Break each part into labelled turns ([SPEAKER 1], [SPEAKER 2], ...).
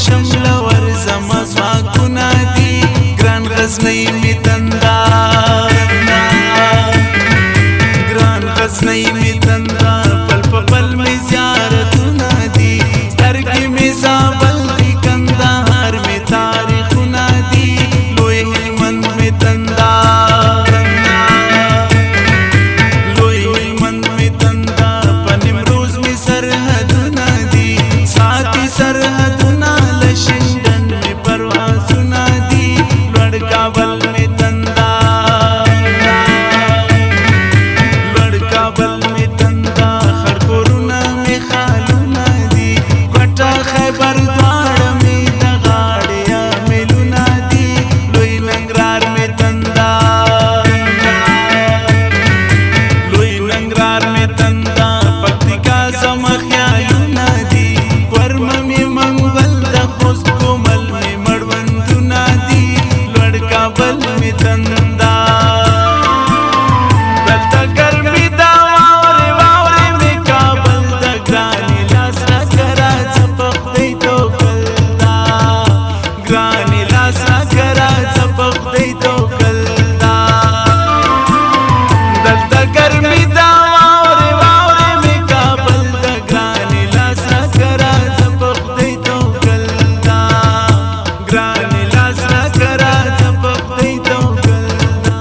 [SPEAKER 1] شمل ورزم ځواکونه دي ګران غزنی می تندا ګران غزنی می تندا پل پل می زیارتونه دي سترګې می زابل دی کندهار می تاریخونه دي لوی هلمند می تندا لوی هلمند می تندا په نیمروز می سرحدونه دي ساتي سرحدونه لشندن می پروازونه دي لوړ کابل می تندا لوړ کابل می تندا خړکورونه می خالونه دي کوټه خیبر دواړه می د غاړې میلونه دي لوی ننګرهار می تندا لوی ننګرهار می تندا پکتیکا زما خیالونه دي ورمه می منګل د خوست کومل می مړوندونه دي لوړ کابل می تندا دلته ګرمي دا واورې واورې می کابل د ګراني لاس راکه راځه په خدای توکل دا ګراني لاس راکه راځه په خدای توکل دا دلته ګرمي دا واورې واورې می کابل د ګراني لاس راکه راځه په خدای توکل دا ګراني لاس راکه راځه په خدای توکل دا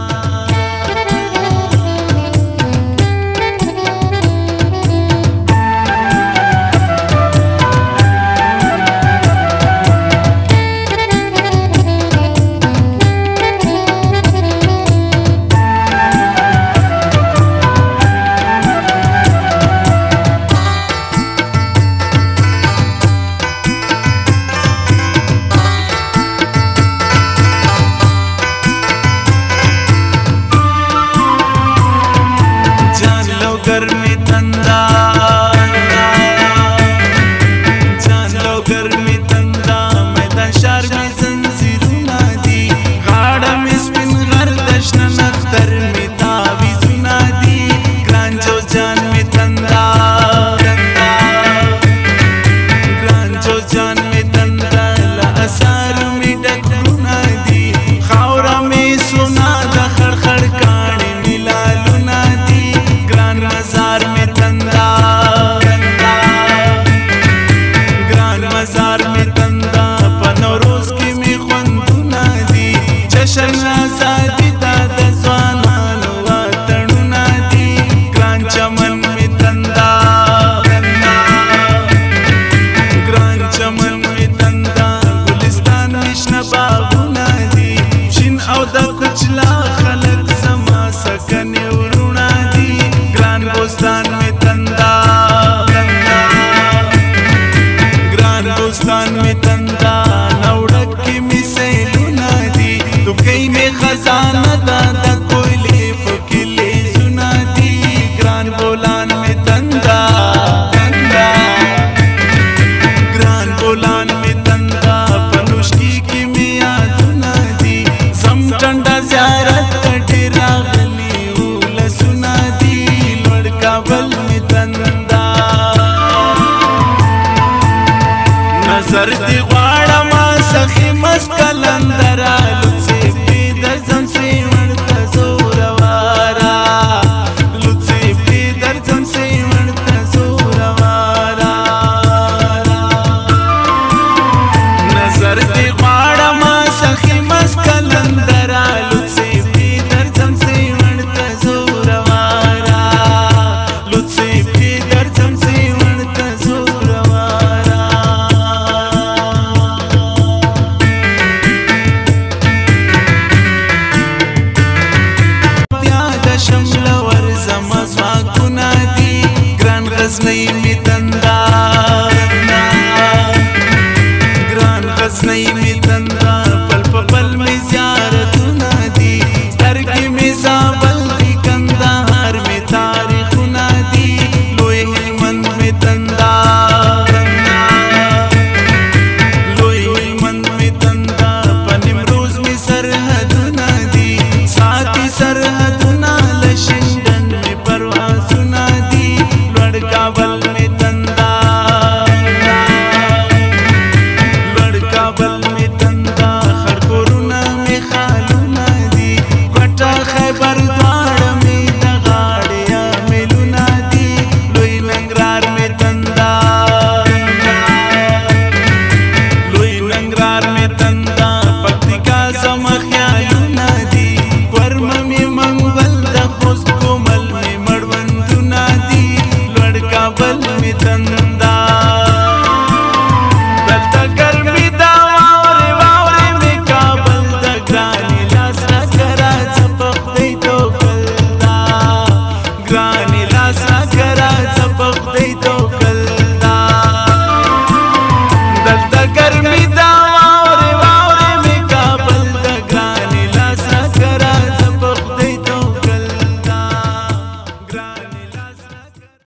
[SPEAKER 1] जान लो गर्मी तंदा जान लो गर्मी तंदा मैदान शहर में जंजीरों दी गाड़ा में स्पिन गर्दश नख्तर में तावीज़ुना दी ग्रांजो जान में तंदा ग्रांजो जान में तंदा ला असार में डकरुना दी खावरा में सुना दा खड़खड़ कानी मिलालुना दी ग्रान मजार में तंदा ग्रान मजार में तंदा पनोरोज की में ख्वंदुना दी जशन आजादी दा द ज़वानानो वातनुना दी ग्रान चमन में तंदा ग्रान चमन में तंदा गुलिस्तान मिशना बागुना दी शिन औ द कुचला खलक समा सकन उरुना दी ग्रान बोस्तान में तंदा ग्रान बोस्तान में तंदा नौड़क की मिसेलुना दी दुकई में खजाना दादा कोयले फकिले सुना दी ग्रान बोलान में तंदा ग्रान बोलान में तंदा पनुष्की की मियादुना दी समटंडा ज़ियारत कटे रागली उल सुना दी लड़ काबल में तंदा नजर दी ग्वाड़ा मा सखी मस्त कलंदरा लुत्से बेदर जम से मड़ता जोरवारा लुत्से बेदर जम से मड़ता जोरवारा नजर दी ग्वाड़ा मा सखी मस्त कलंदरा लुत्से बेदर जम से मड़ता जोरवारा लुत्से बेदर जम से मड़ता जोरवारा شمل ورزم ځواکونه دي ګران غزنی می تندا ګران غزنی می تندا پل پل می زیارتونه دي سترګې می زابل دی کندهار می تاریخونه دي لوی هلمند می تندا لوی هلمند می تندا په نیمروز می سرحدونه دي ساتي سرحدونه لشندن می پروازونه دي لوړ کابل می تندا لوړ نندا